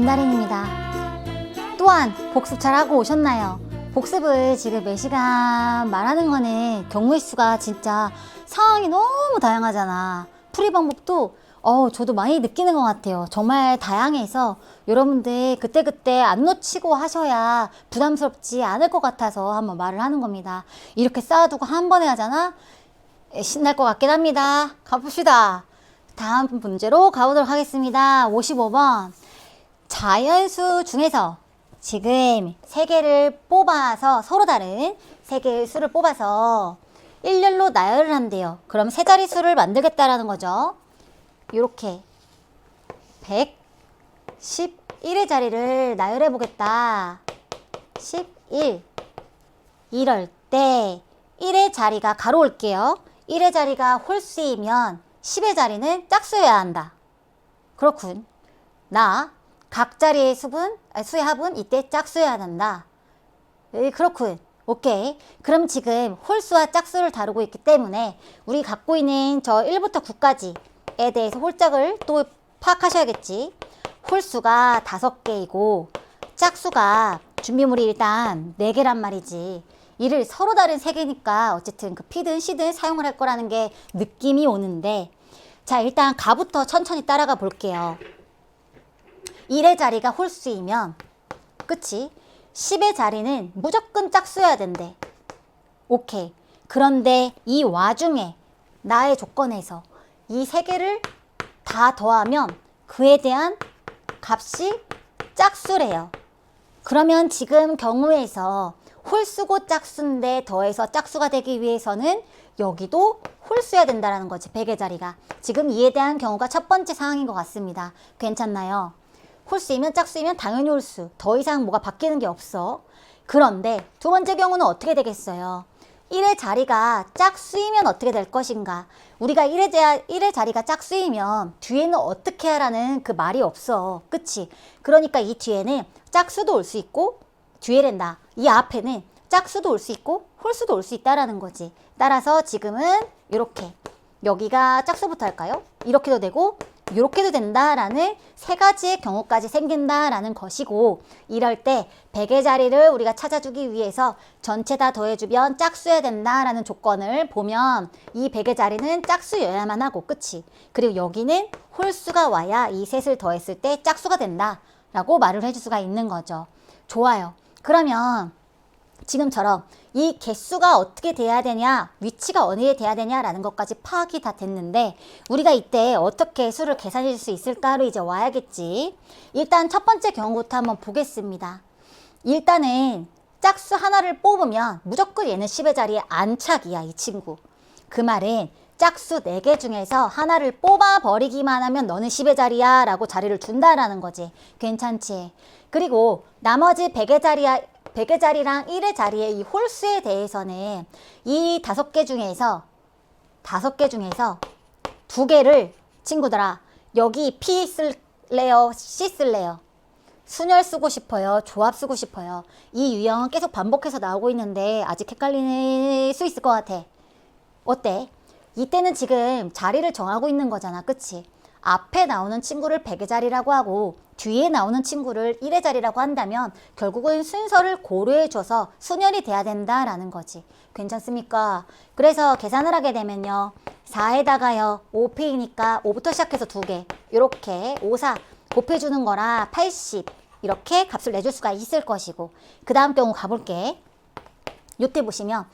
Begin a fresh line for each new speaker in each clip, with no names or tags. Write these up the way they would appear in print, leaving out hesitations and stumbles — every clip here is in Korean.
김다린입니다. 또한 복습 잘 하고 오셨나요? 복습을 지금 몇 시간 말하는 거는 경우의 수가 진짜 상황이 너무 다양하잖아. 풀이 방법도 저도 많이 느끼는 것 같아요. 정말 다양해서 여러분들 그때그때 안 놓치고 하셔야 부담스럽지 않을 것 같아서 한번 말을 하는 겁니다. 이렇게 쌓아두고 한 번에 하잖아? 신날 것 같긴 합니다. 가봅시다. 다음 문제로 가보도록 하겠습니다. 55번. 자연수 중에서 지금 3개를 뽑아서 서로 다른 3개의 수를 뽑아서 일렬로 나열을 한대요. 그럼 세 자리 수를 만들겠다라는 거죠. 이렇게 111의 자리를 나열해 보겠다. 11. 이럴 때 1의 자리가 가로 올게요. 1의 자리가 홀수이면 10의 자리는 짝수여야 한다. 그렇군. 각 자리의 수의 합은 이때 짝수여야 한다. 그렇군. 오케이. 그럼 지금 홀수와 짝수를 다루고 있기 때문에 우리 갖고 있는 저 1부터 9까지에 대해서 홀짝을 또 파악하셔야겠지. 홀수가 5개이고 짝수가 준비물이 일단 4개란 말이지. 이를 서로 다른 3개니까 어쨌든 그 P든 C든 사용을 할 거라는 게 느낌이 오는데, 자, 일단 가부터 천천히 따라가 볼게요. 1의 자리가 홀수이면 그치? 10의 자리는 무조건 짝수여야 된대. 오케이. 그런데 이 와중에 나의 조건에서 이 3개를 다 더하면 그에 대한 값이 짝수래요. 그러면 지금 경우에서 홀수고 짝수인데 더해서 짝수가 되기 위해서는 여기도 홀수여야 된다는 거지. 100의 자리가. 지금 이에 대한 경우가 첫 번째 상황인 것 같습니다. 괜찮나요? 홀수이면 짝수이면 당연히 홀수. 더 이상 뭐가 바뀌는 게 없어. 그런데 두 번째 경우는 어떻게 되겠어요? 1의 자리가 짝수이면 어떻게 될 것인가? 우리가 1의 자리가 짝수이면 뒤에는 어떻게 하라는 그 말이 없어. 그치? 그러니까 이 뒤에는 짝수도 올 수 있고 뒤에랜다. 이 앞에는 짝수도 올 수 있고 홀수도 올 수 있다라는 거지. 따라서 지금은 이렇게 여기가 짝수부터 할까요? 이렇게도 되고 이렇게도 된다라는 3가지의 경우까지 생긴다라는 것이고, 이럴 때 100의 자리를 우리가 찾아주기 위해서 전체 다 더해주면 짝수여야 된다라는 조건을 보면 이 100의 자리는 짝수여야만 하고 끝이. 그리고 여기는 홀수가 와야 이 셋을 더했을 때 짝수가 된다라고 말을 해줄 수가 있는 거죠. 좋아요. 그러면 지금처럼 이 개수가 어떻게 돼야 되냐, 위치가 어디에 돼야 되냐라는 것까지 파악이 다 됐는데 우리가 이때 어떻게 수를 계산해 줄 수 있을까로 이제 와야겠지. 일단 첫 번째 경우부터 한번 보겠습니다. 일단은 짝수 하나를 뽑으면 무조건 얘는 10의 자리에 안착이야, 이 친구. 그 말은 짝수 4개 중에서 하나를 뽑아버리기만 하면 너는 10의 자리야 라고 자리를 준다라는 거지. 괜찮지? 그리고 나머지 100의 자리랑 1의 자리의 이 홀수에 대해서는 이 5개 중에서 2개를 친구들아, 여기 P 쓸래요? C 쓸래요? 순열 쓰고 싶어요? 조합 쓰고 싶어요? 이 유형은 계속 반복해서 나오고 있는데 아직 헷갈릴 수 있을 것 같아. 어때? 이때는 지금 자리를 정하고 있는 거잖아. 그치? 앞에 나오는 친구를 100의 자리라고 하고 뒤에 나오는 친구를 1의 자리라고 한다면 결국은 순서를 고려해줘서 순열이 돼야 된다라는 거지. 괜찮습니까? 그래서 계산을 하게 되면요. 4에다가요. 5p니까 5부터 시작해서 2개. 이렇게 5, 4 곱해주는 거라 80 이렇게 값을 내줄 수가 있을 것이고, 그 다음 경우 가볼게. 요때 보시면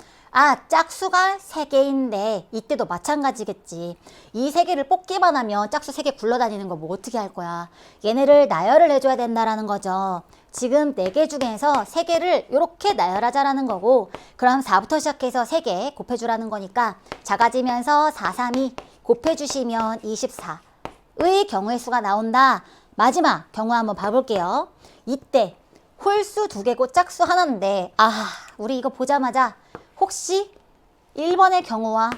짝수가 3개인데 이때도 마찬가지겠지. 이 3개를 뽑기만 하면 짝수 3개 굴러다니는 거 뭐 어떻게 할 거야. 얘네를 나열을 해줘야 된다라는 거죠. 지금 4개 중에서 3개를 이렇게 나열하자라는 거고, 그럼 4부터 시작해서 3개 곱해주라는 거니까 작아지면서 4, 3, 2 곱해주시면 24의 경우의 수가 나온다. 마지막 경우 한번 봐볼게요. 이때 홀수 2개고 짝수 하나인데 우리 이거 보자마자 혹시 1번의 경우와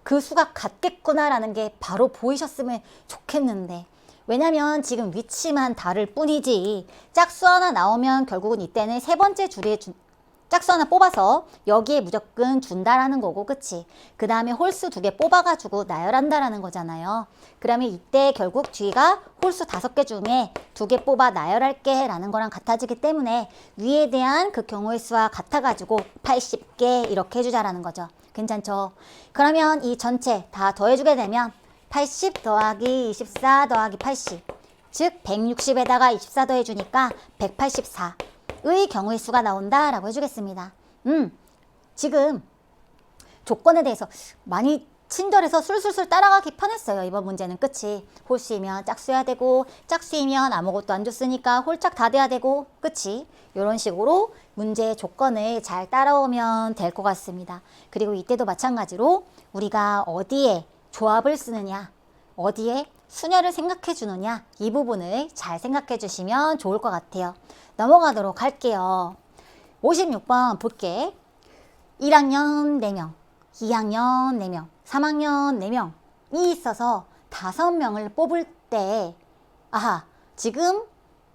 그 수가 같겠구나라는 게 바로 보이셨으면 좋겠는데, 왜냐면 지금 위치만 다를 뿐이지 짝수 하나 나오면 결국은 이때는 세 번째 줄에 짝수 하나 뽑아서 여기에 무조건 준다라는 거고, 그치? 그 다음에 홀수 2개 뽑아가지고 나열한다라는 거잖아요. 그러면 이때 결국 뒤가 홀수 5개 중에 2개 뽑아 나열할게 라는 거랑 같아지기 때문에 위에 대한 그 경우의 수와 같아가지고 80개 이렇게 해주자라는 거죠. 괜찮죠? 그러면 이 전체 다 더해주게 되면 80 더하기 24 더하기 80, 즉 160에다가 24 더해주니까 184의 경우의 수가 나온다라고 해주겠습니다. 지금 조건에 대해서 많이 친절해서 술술술 따라가기 편했어요. 이번 문제는. 그치? 홀수이면 짝수여야 되고, 짝수이면 아무것도 안 줬으니까 홀짝 다 돼야 되고, 그치? 이런 식으로 문제의 조건을 잘 따라오면 될 것 같습니다. 그리고 이때도 마찬가지로 우리가 어디에 조합을 쓰느냐, 어디에 수녀를 생각해 주느냐, 이 부분을 잘 생각해 주시면 좋을 것 같아요. 넘어가도록 할게요. 56번 볼게. 1학년 4명, 2학년 4명, 3학년 4명이 있어서 5명을 뽑을 때, 아하, 지금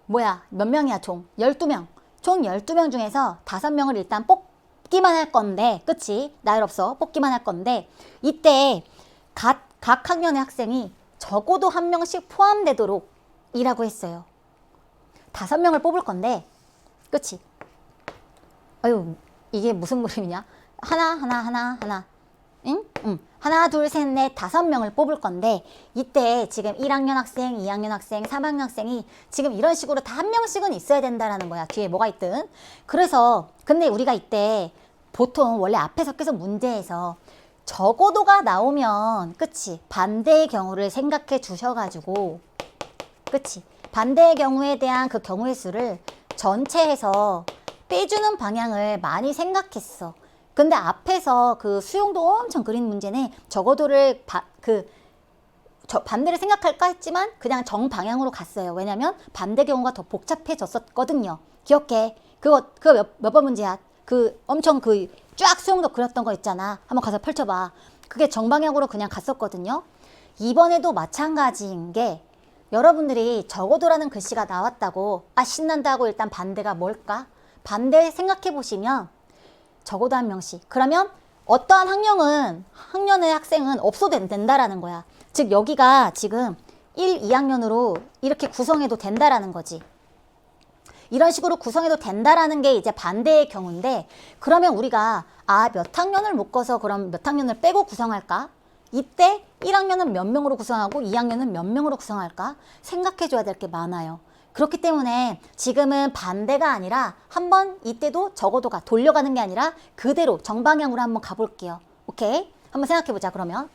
뭐야, 몇 명이야? 총 12명. 총 12명 중에서 5명을 일단 뽑기만 할 건데, 그치? 나열 없어. 뽑기만 할 건데, 이때 각 학년의 학생이 적어도 1명씩 포함되도록 이라고 했어요. 5명을 뽑을 건데, 그치? 아유, 이게 무슨 그림이냐? 하나. 응? 하나, 둘, 셋, 넷, 5명을 뽑을 건데, 이때 지금 1학년 학생, 2학년 학생, 3학년 학생이 지금 이런 식으로 다 1명씩은 있어야 된다라는 거야. 뒤에 뭐가 있든. 그래서, 근데 우리가 이때 보통 원래 앞에서 계속 문제에서 적어도가 나오면, 그치? 반대의 경우를 생각해 주셔가지고, 그치? 반대의 경우에 대한 그 경우의 수를 전체에서 빼주는 방향을 많이 생각했어. 근데 앞에서 그 수용도 엄청 그린 문제는 적어도를 반대를 생각할까 했지만 그냥 정방향으로 갔어요. 왜냐면 반대 경우가 더 복잡해졌었거든요. 기억해. 그거 몇 번 문제야? 엄청 쫙 수용도 그렸던 거 있잖아. 한번 가서 펼쳐봐. 그게 정방향으로 그냥 갔었거든요. 이번에도 마찬가지인 게 여러분들이 적어도라는 글씨가 나왔다고 신난다고 일단 반대가 뭘까? 반대 생각해 보시면 적어도 1명씩. 그러면 어떠한 학년의 학생은 없어도 된다라는 거야. 즉 여기가 지금 1, 2학년으로 이렇게 구성해도 된다라는 거지. 이런 식으로 구성해도 된다라는 게 이제 반대의 경우인데, 그러면 우리가 몇 학년을 묶어서 그럼 몇 학년을 빼고 구성할까? 이때 1학년은 몇 명으로 구성하고 2학년은 몇 명으로 구성할까? 생각해 줘야 될 게 많아요. 그렇기 때문에 지금은 반대가 아니라 한번 이때도 적어도가 돌려가는 게 아니라 그대로 정방향으로 한번 가볼게요. 오케이? 한번 생각해 보자. 그러면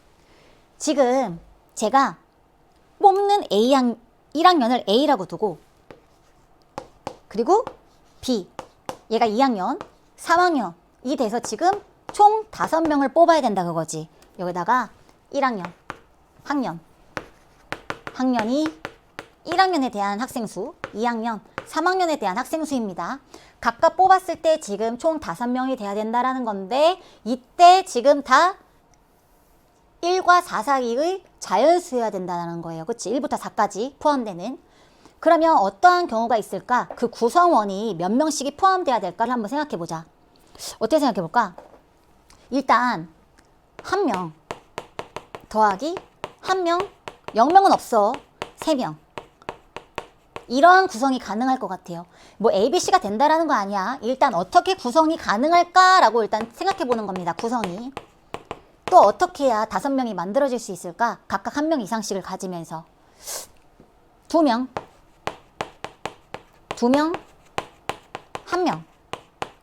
지금 제가 뽑는 1학년을 A라고 두고, 그리고 B, 얘가 2학년, 3학년이 돼서 지금 총 5명을 뽑아야 된다 그거지. 여기다가 1학년, 학년이 1학년에 대한 학생 수, 2학년, 3학년에 대한 학생 수입니다. 각각 뽑았을 때 지금 총 5명이 돼야 된다라는 건데, 이때 지금 다 1과 4 사이의 자연수여야 된다는 거예요. 그치? 1부터 4까지 포함되는. 그러면 어떠한 경우가 있을까? 그 구성원이 몇 명씩이 포함돼야 될까를 한번 생각해 보자. 어떻게 생각해 볼까? 일단 1명 더하기 1명, 0명은 없어. 3명. 이러한 구성이 가능할 것 같아요. 뭐 ABC가 된다라는 거 아니야. 일단 어떻게 구성이 가능할까라고 일단 생각해 보는 겁니다. 구성이. 또 어떻게 해야 5명이 만들어질 수 있을까? 각각 1명 이상씩을 가지면서. 2명, 1명.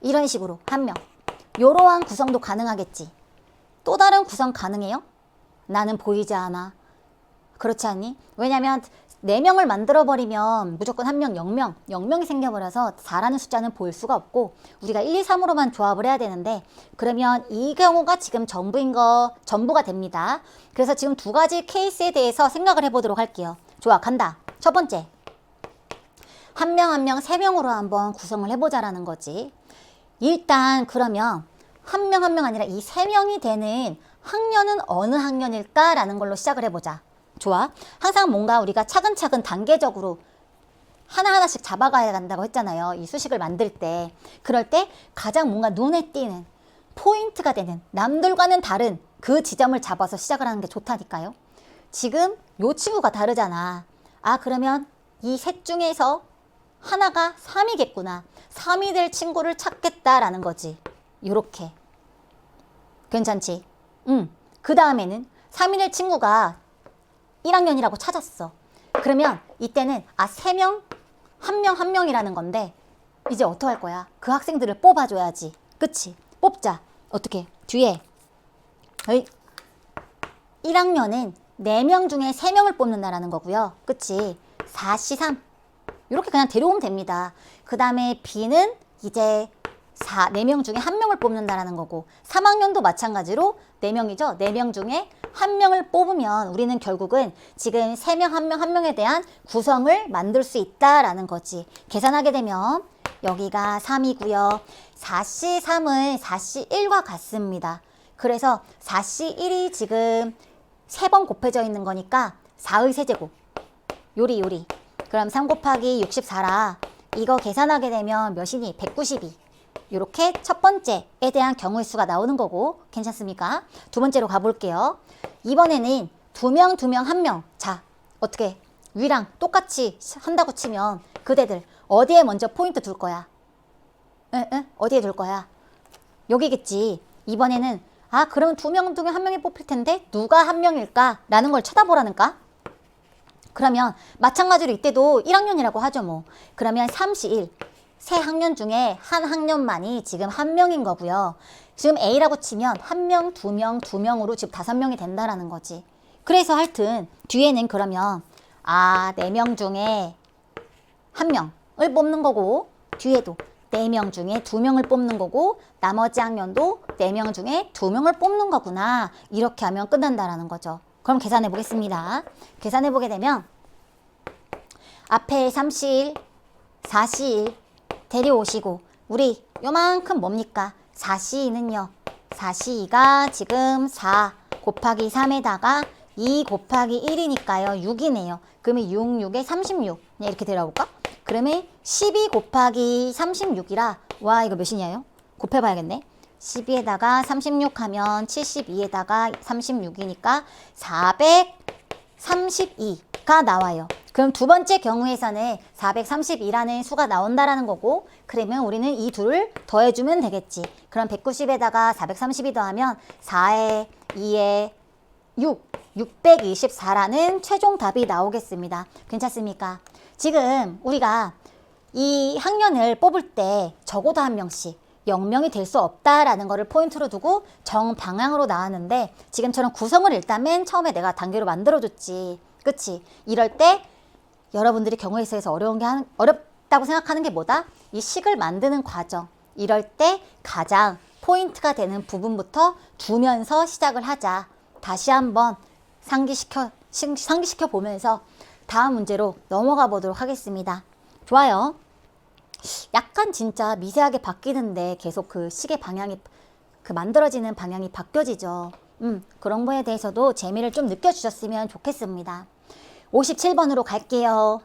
이런 식으로 1명. 이러한 구성도 가능하겠지. 또 다른 구성 가능해요? 나는 보이지 않아. 그렇지 않니? 왜냐면 4명을 만들어버리면 무조건 1명, 0명이 생겨버려서 4라는 숫자는 볼 수가 없고 우리가 1, 2, 3으로만 조합을 해야 되는데, 그러면 이 경우가 지금 전부가 됩니다. 그래서 지금 2가지 케이스에 대해서 생각을 해보도록 할게요. 좋아, 간다. 첫 번째, 1명, 3명으로 한번 구성을 해보자라는 거지. 일단 그러면 1명 아니라 이 3명이 되는 학년은 어느 학년일까라는 걸로 시작을 해보자. 좋아. 항상 뭔가 우리가 차근차근 단계적으로 하나하나씩 잡아가야 한다고 했잖아요. 이 수식을 만들 때. 그럴 때 가장 뭔가 눈에 띄는 포인트가 되는 남들과는 다른 그 지점을 잡아서 시작을 하는 게 좋다니까요. 지금 요 친구가 다르잖아. 아, 그러면 이 셋 중에서 하나가 3이겠구나. 3이 될 친구를 찾겠다라는 거지. 요렇게. 괜찮지? 그 다음에는 3이 될 친구가 1학년이라고 찾았어. 그러면 이때는 3명, 한 명이라는 건데 이제 어떡할 거야? 그 학생들을 뽑아줘야지. 그치? 뽑자. 어떻게? 뒤에 1학년은 4명 중에 3명을 뽑는다라는 거고요. 그치? 4시 3 이렇게 그냥 데려오면 됩니다. 그 다음에 B는 이제 4명 중에 1명을 뽑는다라는 거고 3학년도 마찬가지로 4명이죠. 4명 중에 1명을 뽑으면 우리는 결국은 지금 3명, 1명, 1명에 대한 구성을 만들 수 있다라는 거지. 계산하게 되면 여기가 3이고요. 4시 3은 4시 1과 같습니다. 그래서 4시 1이 지금 3번 곱해져 있는 거니까 4의 세제곱. 요리. 그럼 3 곱하기 64라. 이거 계산하게 되면 몇이니? 192. 이렇게 첫 번째에 대한 경우의 수가 나오는 거고 괜찮습니까? 두 번째로 가볼게요. 이번에는 2명, 2명, 1명. 자, 어떻게 위랑 똑같이 한다고 치면 그대들 어디에 먼저 포인트 둘 거야? 어디에 둘 거야? 여기겠지. 이번에는 그러면 2명, 2명, 1명이 뽑힐 텐데 누가 1명일까? 라는 걸 쳐다보라는가? 그러면 마찬가지로 이때도 1학년이라고 하죠 뭐. 그러면 3시1 세 학년 중에 한 학년만이 지금 1명인 거고요. 지금 A라고 치면 1명, 2명, 2명으로 지금 5명이 된다라는 거지. 그래서 하여튼 뒤에는 그러면 4명 중에 1명을 뽑는 거고 뒤에도 4명 중에 2명을 뽑는 거고 나머지 학년도 4명 중에 2명을 뽑는 거구나. 이렇게 하면 끝난다라는 거죠. 그럼 계산해 보겠습니다. 계산해 보게 되면 앞에 3시1, 4시1 데려오시고 우리 요만큼 뭡니까? 4시2는요. 4시2가 지금 4 곱하기 3에다가 2 곱하기 1이니까요. 6이네요. 그러면 6, 6에 36. 이렇게 데려볼까? 그러면 12 곱하기 36이라 와 이거 몇이냐요? 곱해봐야겠네. 12에다가 36 하면 72에다가 36이니까 432가 나와요. 그럼 두 번째 경우에서는 432라는 수가 나온다라는 거고 그러면 우리는 이 둘을 더해주면 되겠지. 그럼 190에다가 432 더하면 4에 2에 624라는 최종 답이 나오겠습니다. 괜찮습니까? 지금 우리가 이 학년을 뽑을 때 적어도 한 명씩 0명이 될 수 없다라는 거를 포인트로 두고 정방향으로 나왔는데 지금처럼 구성을 일단 맨 처음에 내가 단계로 만들어줬지. 그치? 이럴 때 여러분들이 경우의 수에서 어렵다고 생각하는 게 뭐다? 이 식을 만드는 과정. 이럴 때 가장 포인트가 되는 부분부터 두면서 시작을 하자. 다시 한번 상기시켜 보면서 다음 문제로 넘어가 보도록 하겠습니다. 좋아요. 약간 진짜 미세하게 바뀌는데 계속 그 식의 방향이 그 만들어지는 방향이 바뀌어지죠. 그런 거에 대해서도 재미를 좀 느껴주셨으면 좋겠습니다. 57번으로 갈게요.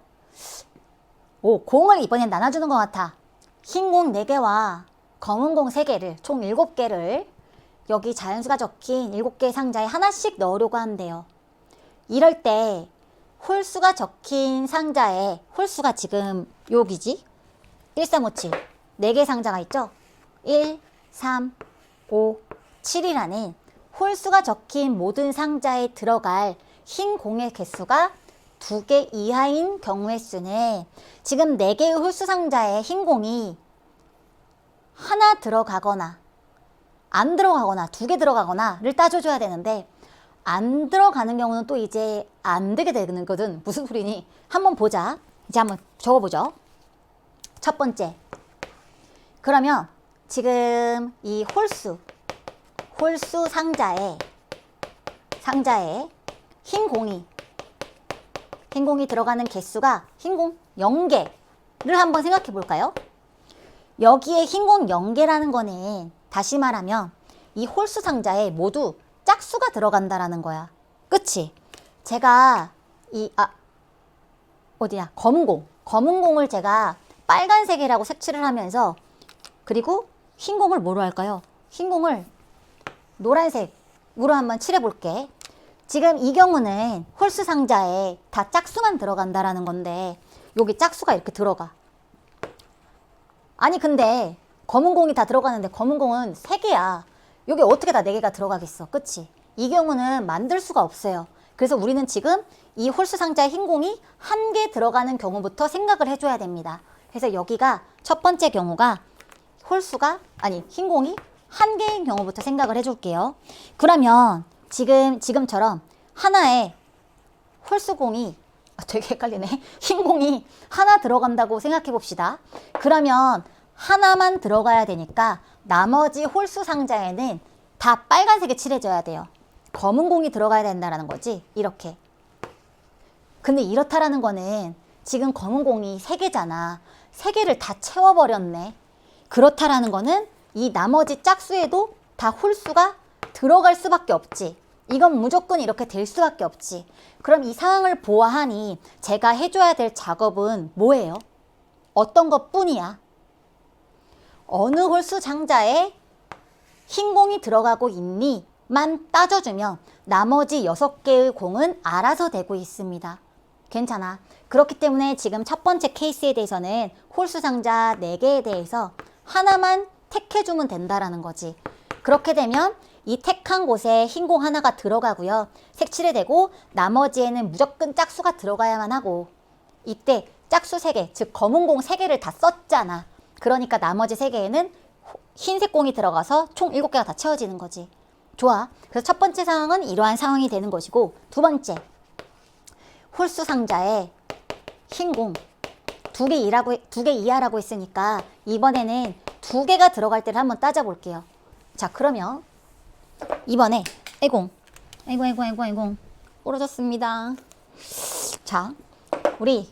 공을 이번엔 나눠주는 것 같아. 흰 공 4개와 검은 공 3개를 총 7개를 여기 자연수가 적힌 7개의 상자에 하나씩 넣으려고 한대요. 이럴 때 홀수가 적힌 상자에 홀수가 지금 여기지? 1357 4개 상자가 있죠? 1, 3, 5, 7이라는 홀수가 적힌 모든 상자에 들어갈 흰 공의 개수가 2개 이하인 경우의 수는 지금 4개의 홀수 상자에 흰 공이 하나 들어가거나 안 들어가거나 2개 들어가거나를 따져줘야 되는데 안 들어가는 경우는 또 이제 안 되게 되는 거든. 무슨 소리니? 한번 보자. 이제 한번 적어보죠. 첫 번째. 그러면 지금 이 홀수 상자에 흰 공이 들어가는 개수가 흰 공 0개를 한번 생각해 볼까요? 여기에 흰 공 0개라는 거는 다시 말하면 이 홀수 상자에 모두 짝수가 들어간다라는 거야. 그치? 제가 검은 검은 공을 제가 빨간색이라고 색칠을 하면서 그리고 흰 공을 뭐로 할까요? 흰 공을 노란색으로 한번 칠해 볼게. 지금 이 경우는 홀수 상자에 다 짝수만 들어간다라는 건데 여기 짝수가 이렇게 들어가. 아니 근데 검은 공이 다 들어가는데 검은 공은 3개야. 여기 어떻게 다 4개가 들어가겠어. 그치? 이 경우는 만들 수가 없어요. 그래서 우리는 지금 이 홀수 상자에 흰 공이 1개 들어가는 경우부터 생각을 해줘야 됩니다. 그래서 여기가 첫 번째 경우가 흰 공이 1개인 경우부터 생각을 해줄게요. 그러면 지금처럼 하나에 홀수 공이 되게 헷갈리네. 흰 공이 하나 들어간다고 생각해 봅시다. 그러면 하나만 들어가야 되니까 나머지 홀수 상자에는 다 빨간색에 칠해줘야 돼요. 검은 공이 들어가야 된다는 거지. 이렇게. 근데 이렇다라는 거는 지금 검은 공이 3개잖아. 3개를 다 채워버렸네. 그렇다라는 거는 이 나머지 짝수에도 다 홀수가 들어갈 수밖에 없지. 이건 무조건 이렇게 될 수밖에 없지. 그럼 이 상황을 보아하니 제가 해줘야 될 작업은 뭐예요? 어떤 것뿐이야? 어느 홀수 상자에 흰 공이 들어가고 있니? 만 따져주면 나머지 6개의 공은 알아서 되고 있습니다. 괜찮아. 그렇기 때문에 지금 첫 번째 케이스에 대해서는 홀수 상자 4개에 대해서 하나만 택해주면 된다라는 거지. 그렇게 되면 이 택한 곳에 흰 공 하나가 들어가고요. 색칠이 되고 나머지에는 무조건 짝수가 들어가야만 하고 이때 짝수 3개, 즉 검은 공 3개를 다 썼잖아. 그러니까 나머지 3개에는 흰색 공이 들어가서 총 7개가 다 채워지는 거지. 좋아. 그래서 첫 번째 상황은 이러한 상황이 되는 것이고 두 번째, 홀수 상자에 흰 공 2개 이하라고 했으니까 이번에는 2개가 들어갈 때를 한번 따져볼게요. 자, 그러면 이번에 아이고 부러졌습니다. 자, 우리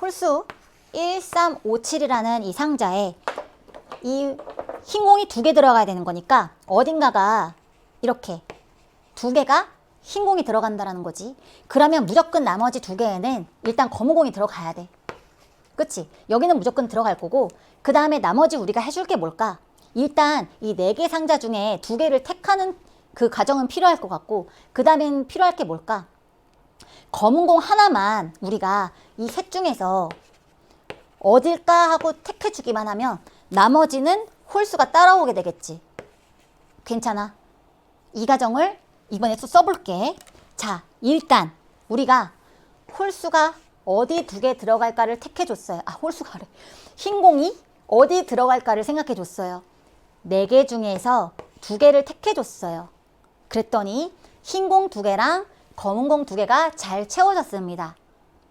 홀수 1357이라는 이 상자에 이 흰 공이 2개 들어가야 되는 거니까 어딘가가 이렇게 2개가 흰 공이 들어간다라는 거지. 그러면 무조건 나머지 2개에는 일단 검은 공이 들어가야 돼. 그치? 여기는 무조건 들어갈 거고 그 다음에 나머지 우리가 해줄 게 뭘까? 일단 이 4개 상자 중에 2개를 택하는 그 과정은 필요할 것 같고 그 다음엔 필요할 게 뭘까? 검은 공 하나만 우리가 이 셋 중에서 어딜까 하고 택해주기만 하면 나머지는 홀수가 따라오게 되겠지. 괜찮아. 이 과정을 이번에 또 써볼게. 자, 일단 우리가 홀수가 어디 2개 들어갈까를 택해줬어요. 홀수가래. 흰 공이 어디 들어갈까를 생각해줬어요. 4개 중에서 2개를 택해줬어요. 그랬더니 흰 공 2개랑 검은 공 2개가 잘 채워졌습니다.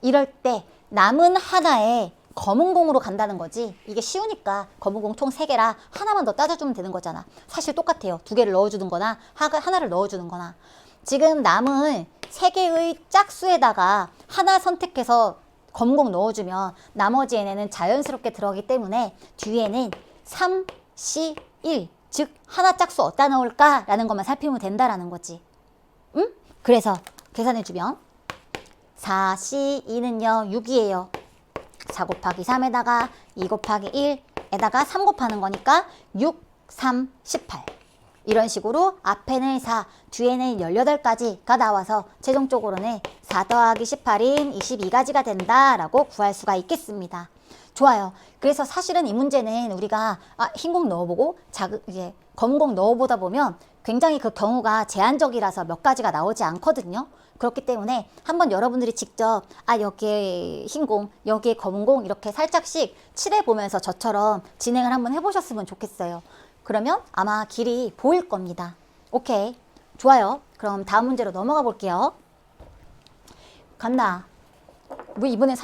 이럴 때 남은 하나에 검은 공으로 간다는 거지. 이게 쉬우니까 검은 공 총 3개라 하나만 더 따져주면 되는 거잖아. 사실 똑같아요. 2개를 넣어주는 거나 하나를 넣어주는 거나. 지금 남은 3개의 짝수에다가 하나 선택해서 검은 공 넣어주면 나머지 얘네는 자연스럽게 들어가기 때문에 뒤에는 3, C, 1, 즉 하나 짝수 어디다 넣을까? 라는 것만 살피면 된다라는 거지. 응? 그래서 계산해주면 4C2는요 6이에요. 4 곱하기 3에다가 2 곱하기 1에다가 3 곱하는 거니까 6, 3, 18. 이런 식으로 앞에는 4, 뒤에는 18가지가 나와서 최종적으로는 4 더하기 18인 22가지가 된다라고 구할 수가 있겠습니다. 좋아요. 그래서 사실은 이 문제는 우리가 흰 공 넣어보고 이제 검은 공 넣어보다 보면 굉장히 그 경우가 제한적이라서 몇 가지가 나오지 않거든요. 그렇기 때문에 한번 여러분들이 직접 여기에 흰 공, 여기에 검은 공 이렇게 살짝씩 칠해보면서 저처럼 진행을 한번 해보셨으면 좋겠어요. 그러면 아마 길이 보일 겁니다. 오케이. 좋아요. 그럼 다음 문제로 넘어가 볼게요. 갔나? 우리 이번엔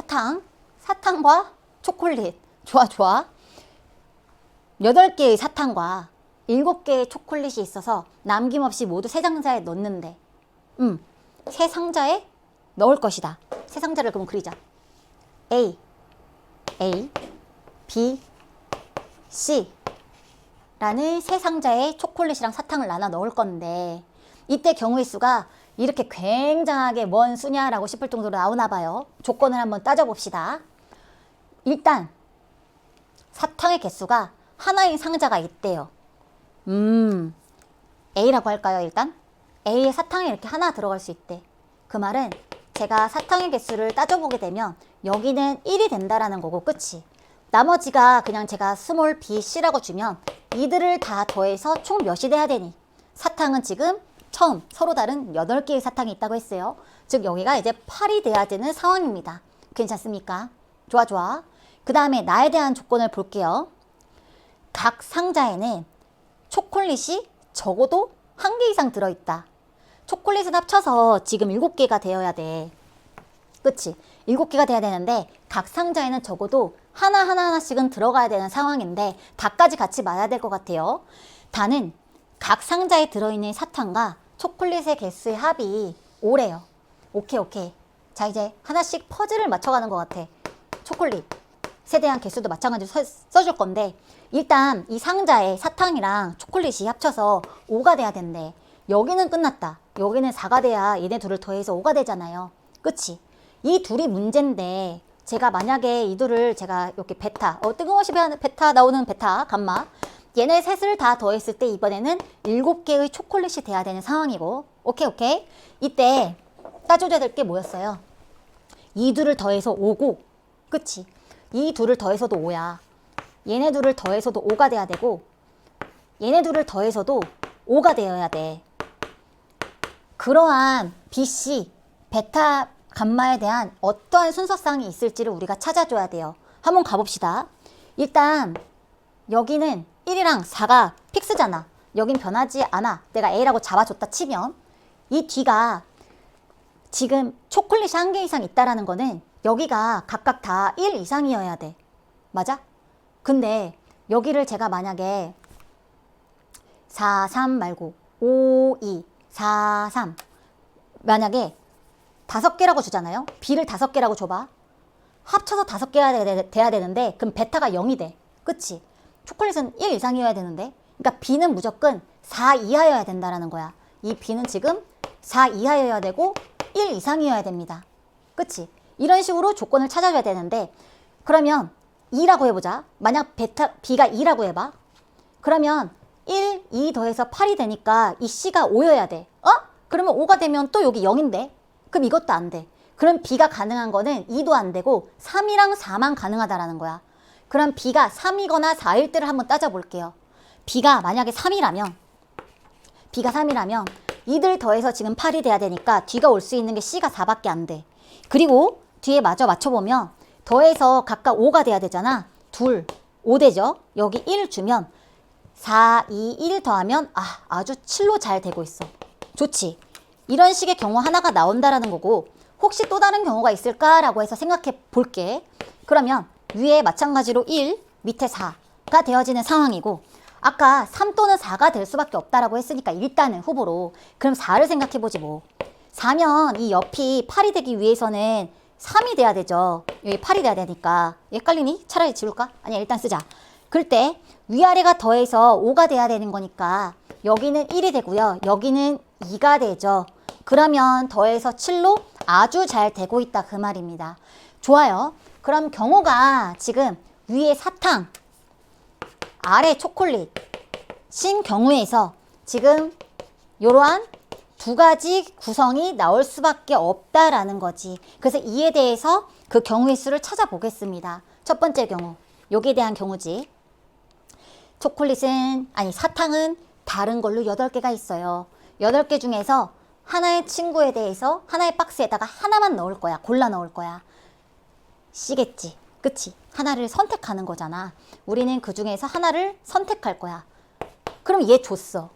사탕과 초콜릿. 좋아. 8개의 사탕과 7개의 초콜릿이 있어서 남김없이 모두 세 상자에 넣는데 세 상자에 넣을 것이다. 세 상자를 그럼 그리자. A, B, C 라는 세 상자에 초콜릿이랑 사탕을 나눠 넣을 건데 이때 경우의 수가 이렇게 굉장하게 뭔 수냐라고 싶을 정도로 나오나 봐요. 조건을 한번 따져봅시다. 일단 사탕의 개수가 하나인 상자가 있대요. A라고 할까요, 일단? A에 사탕이 이렇게 하나 들어갈 수 있대. 그 말은 제가 사탕의 개수를 따져보게 되면 여기는 1이 된다라는 거고, 끝이. 나머지가 그냥 제가 스몰 B, C라고 주면 이들을 다 더해서 총 몇이 돼야 되니? 사탕은 지금 처음 서로 다른 8개의 사탕이 있다고 했어요. 즉 여기가 이제 8이 돼야 되는 상황입니다. 괜찮습니까? 좋아 좋아. 그 다음에 나에 대한 조건을 볼게요. 각 상자에는 초콜릿이 적어도 1개 이상 들어있다. 초콜릿은 합쳐서 지금 7개가 되어야 돼. 그치? 7개가 돼야 되는데 각 상자에는 적어도 하나씩은 들어가야 되는 상황인데 다까지 같이 맞아야 될 것 같아요. 다는 각 상자에 들어있는 사탕과 초콜릿의 개수의 합이 5래요. 오케이. 자, 이제 하나씩 퍼즐을 맞춰가는 것 같아. 초콜릿에 대한 개수도 마찬가지로 써줄 건데 일단 이 상자에 사탕이랑 초콜릿이 합쳐서 5가 돼야 된대. 여기는 끝났다. 여기는 4가 돼야 얘네 둘을 더해서 5가 되잖아요. 그치? 이 둘이 문제인데 제가 만약에 이 둘을 제가 이렇게 베타, 뜬금없이 베타 나오는 베타, 감마 얘네 셋을 다 더했을 때 이번에는 7개의 초콜릿이 돼야 되는 상황이고 오케이. 이때 따져줘야 될 게 뭐였어요? 이 둘을 더해서 5고 그치? 이 둘을 더해서도 5야. 얘네 둘을 더해서도 5가 돼야 되고 얘네 둘을 더해서도 5가 되어야 돼. 그러한 BC, 베타, 감마에 대한 어떠한 순서상이 있을지를 우리가 찾아줘야 돼요. 한번 가봅시다. 일단 여기는 1이랑 4가 픽스잖아. 여긴 변하지 않아. 내가 A라고 잡아줬다 치면 이 뒤가 지금 초콜릿이 1개 이상 있다라는 거는 여기가 각각 다 1 이상이어야 돼. 맞아? 근데 여기를 제가 만약에 4, 3 말고 5, 2, 4, 3 만약에 5개라고 주잖아요. B를 5개라고 줘봐. 합쳐서 5개가 돼야 되는데 그럼 베타가 0이 돼. 그치? 초콜릿은 1 이상이어야 되는데 그러니까 B는 무조건 4 이하여야 된다라는 거야. 이 B는 지금 4 이하여야 되고 1 이상이어야 됩니다. 그치? 이런 식으로 조건을 찾아줘야 되는데 그러면 2라고 해보자. 만약 B가 2라고 해봐. 그러면 1, 2 더해서 8이 되니까 이 C가 5여야 돼. 그러면 5가 되면 또 여기 0인데? 그럼 이것도 안 돼. 그럼 B가 가능한 거는 2도 안 되고 3이랑 4만 가능하다라는 거야. 그럼 B가 3이거나 4일 때를 한번 따져볼게요. B가 만약에 3이라면 이들 더해서 지금 8이 돼야 되니까 뒤가 올 수 있는 게 C가 4밖에 안 돼. 그리고 뒤에 마저 맞춰보면 더해서 각각 5가 돼야 되잖아. 5 되죠? 여기 1 주면 4, 2, 1 더하면 아주 7로 잘 되고 있어. 좋지? 이런 식의 경우 하나가 나온다라는 거고 혹시 또 다른 경우가 있을까라고 해서 생각해 볼게. 그러면 위에 마찬가지로 1, 밑에 4가 되어지는 상황이고 아까 3 또는 4가 될 수밖에 없다라고 했으니까 일단은 후보로 그럼 4를 생각해 보지 뭐. 4면 이 옆이 8이 되기 위해서는 3이 돼야 되죠. 여기 8이 돼야 되니까. 헷갈리니? 차라리 지울까? 아니야, 일단 쓰자. 그럴 때 위아래가 더해서 5가 돼야 되는 거니까 여기는 1이 되고요. 여기는 2가 되죠. 그러면 더해서 7로 아주 잘 되고 있다 그 말입니다. 좋아요. 그럼 경우가 지금 위에 사탕, 아래 초콜릿인 경우에서 지금 이러한 두 가지 구성이 나올 수밖에 없다라는 거지. 그래서 이에 대해서 그 경우의 수를 찾아보겠습니다. 첫 번째 경우, 여기에 대한 경우지. 사탕은 다른 걸로 8개가 있어요. 8개 중에서 하나의 친구에 대해서 하나의 박스에다가 하나만 넣을 거야. 골라 넣을 거야. C겠지. 그치? 하나를 선택하는 거잖아. 우리는 그 중에서 하나를 선택할 거야. 그럼 얘 줬어.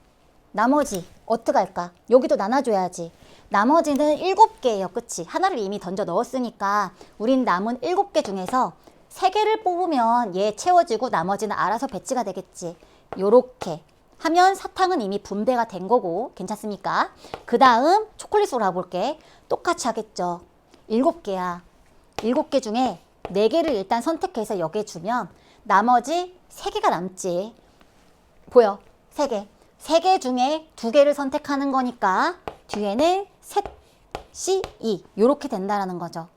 나머지 어떻게 할까? 여기도 나눠줘야지. 나머지는 7개예요. 그치? 하나를 이미 던져 넣었으니까 우린 남은 7개 중에서 3개를 뽑으면 얘 채워지고 나머지는 알아서 배치가 되겠지. 요렇게 하면 사탕은 이미 분배가 된 거고 괜찮습니까? 그 다음 초콜릿으로 가볼게. 똑같이 하겠죠. 7개야. 7개 중에 4개를 일단 선택해서 여기에 주면 나머지 3개가 남지. 보여? 3개. 3개 중에 2개를 선택하는 거니까 뒤에는 셋, C, 2 요렇게 된다라는 거죠.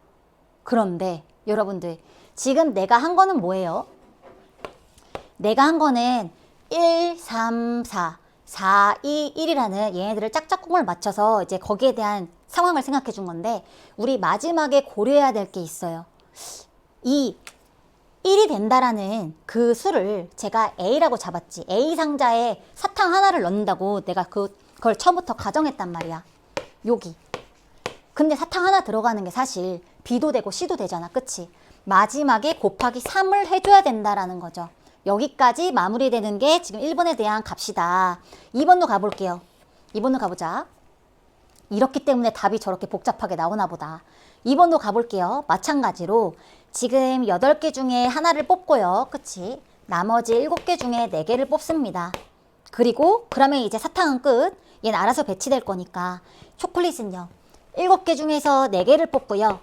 그런데 여러분들 지금 내가 한 거는 뭐예요? 내가 한 거는 1, 3, 4, 4, 2, 1이라는 얘네들을 짝짝꿍을 맞춰서 이제 거기에 대한 상황을 생각해 준 건데, 우리 마지막에 고려해야 될 게 있어요. 이 1이 된다라는 그 수를 제가 A라고 잡았지. A 상자에 사탕 하나를 넣는다고 내가 그걸 처음부터 가정했단 말이야. 여기. 근데 사탕 하나 들어가는 게 사실 B도 되고 C도 되잖아. 그치? 마지막에 곱하기 3을 해줘야 된다라는 거죠. 여기까지 마무리되는 게 지금 1번에 대한 값이다. 2번도 가볼게요. 2번도 가보자. 이렇기 때문에 답이 저렇게 복잡하게 나오나 보다. 2번도 가볼게요. 마찬가지로 지금 8개 중에 하나를 뽑고요. 그치? 나머지 7개 중에 4개를 뽑습니다. 그리고 그러면 이제 사탕은 끝. 얘는 알아서 배치될 거니까. 초콜릿은요. 7개 중에서 4개를 뽑고요.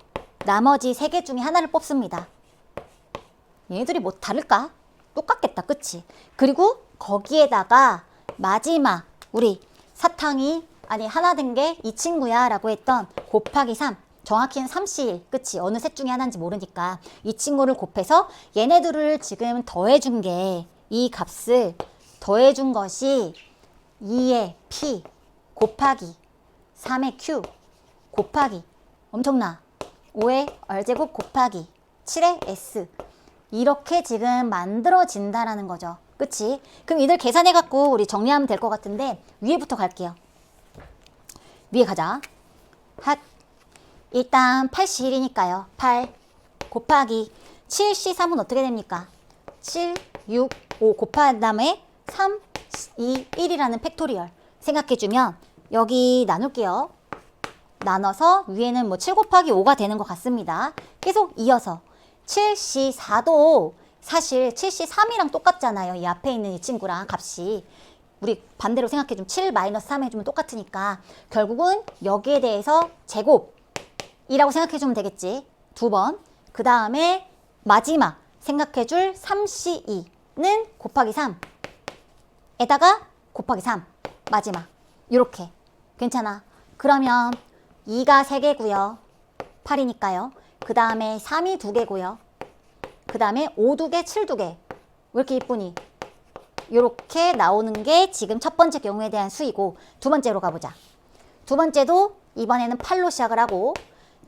나머지 3개 중에 하나를 뽑습니다. 얘네들이 뭐 다를까? 똑같겠다. 그치? 그리고 거기에다가 마지막 우리 사탕이 하나 된 게 이 친구야 라고 했던 곱하기 3, 정확히는 3C1, 그치? 어느 셋 중에 하나인지 모르니까 이 친구를 곱해서 얘네들을 지금 더해준 게, 이 값을 더해준 것이 2의 P 곱하기 3의 Q 곱하기 엄청나 5의 R제곱 곱하기 7의 S, 이렇게 지금 만들어진다라는 거죠. 그치? 그럼 이들 계산해갖고 우리 정리하면 될 것 같은데, 위에부터 갈게요. 위에 가자. 일단 8C1이니까요. 8 곱하기 7C3은 어떻게 됩니까? 7, 6, 5 곱한 다음에 3, 2, 1이라는 팩토리얼 생각해주면 여기 나눌게요. 나눠서 위에는 뭐 7 곱하기 5가 되는 것 같습니다. 계속 이어서 7C4도 사실 7C3이랑 똑같잖아요. 이 앞에 있는 이 친구랑 값이. 우리 반대로 생각해주면 7-3 해주면 똑같으니까 결국은 여기에 대해서 제곱이라고 생각해주면 되겠지. 2번. 그 다음에 마지막 생각해줄 3C2는 곱하기 3에다가 곱하기 3 마지막 이렇게. 괜찮아. 그러면 2가 3개고요. 8이니까요. 그 다음에 3이 2개고요. 그 다음에 5 2개, 7 2개. 왜 이렇게 이쁘니? 이렇게 나오는 게 지금 첫 번째 경우에 대한 수이고, 두 번째로 가보자. 두 번째도 이번에는 8로 시작을 하고,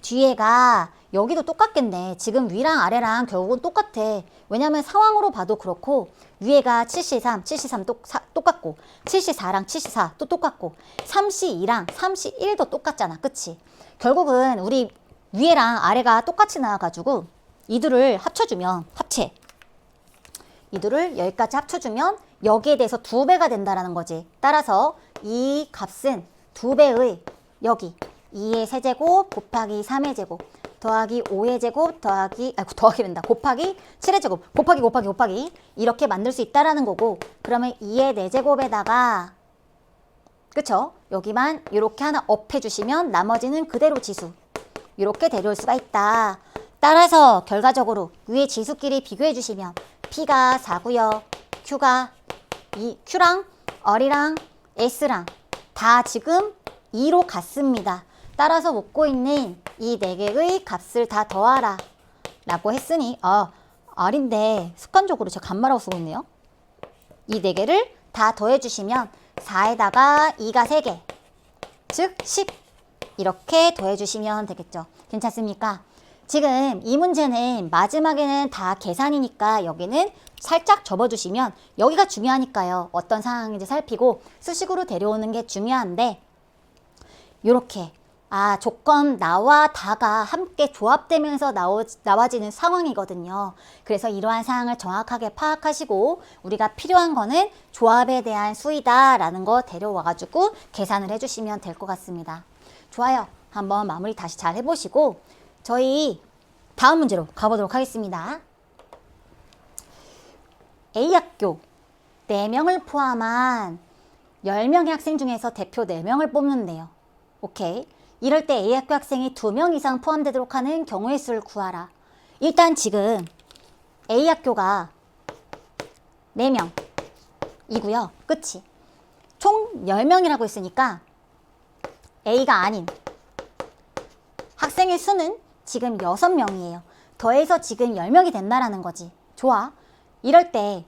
뒤에가 여기도 똑같겠네. 지금 위랑 아래랑 결국은 똑같아. 왜냐면 상황으로 봐도 그렇고, 위에가 7C3, 7C3 똑같고, 7C4랑 7C4 또 똑같고, 3C2랑 3C1도 똑같잖아. 그치? 결국은 우리 위에랑 아래가 똑같이 나와가지고 이들을 합쳐주면, 이들을 여기까지 합쳐주면 여기에 대해서 2배가 된다라는 거지. 따라서 이 값은 2배의 여기 2의 세제곱 곱하기 3의 제곱 더하기 5의 제곱 더하기 된다. 곱하기 7의 제곱 곱하기 이렇게 만들 수 있다라는 거고, 그러면 2의 4제곱에다가 그쵸? 여기만 이렇게 하나 업 해주시면 나머지는 그대로 지수 이렇게 데려올 수가 있다. 따라서 결과적으로 위에 지수끼리 비교해 주시면 P가 4고요. Q랑 R이랑 S랑 다 지금 2로 같습니다. 따라서 묻고 있는 이 4개의 값을 다 더하라 라고 했으니 R인데 습관적으로 제가 간말하고 쓰고 있네요. 이 4개를 다 더해주시면 4에다가 2가 3개, 즉 10 이렇게 더해주시면 되겠죠. 괜찮습니까? 지금 이 문제는 마지막에는 다 계산이니까 여기는 살짝 접어주시면, 여기가 중요하니까요. 어떤 상황인지 살피고 수식으로 데려오는 게 중요한데, 이렇게 조건 나와 다가 함께 조합되면서 나와지는 상황이거든요. 그래서 이러한 상황을 정확하게 파악하시고 우리가 필요한 거는 조합에 대한 수이다라는 거 데려와가지고 계산을 해주시면 될 것 같습니다. 좋아요. 한번 마무리 다시 잘 해보시고 저희 다음 문제로 가보도록 하겠습니다. A학교 4명을 포함한 10명의 학생 중에서 대표 4명을 뽑는데요. 오케이. 이럴 때 A학교 학생이 2명 이상 포함되도록 하는 경우의 수를 구하라. 일단 지금 A학교가 4명이고요. 그치? 총 10명이라고 했으니까 A가 아닌 학생의 수는 지금 6명이에요. 더해서 지금 10명이 된다라는 거지. 좋아. 이럴 때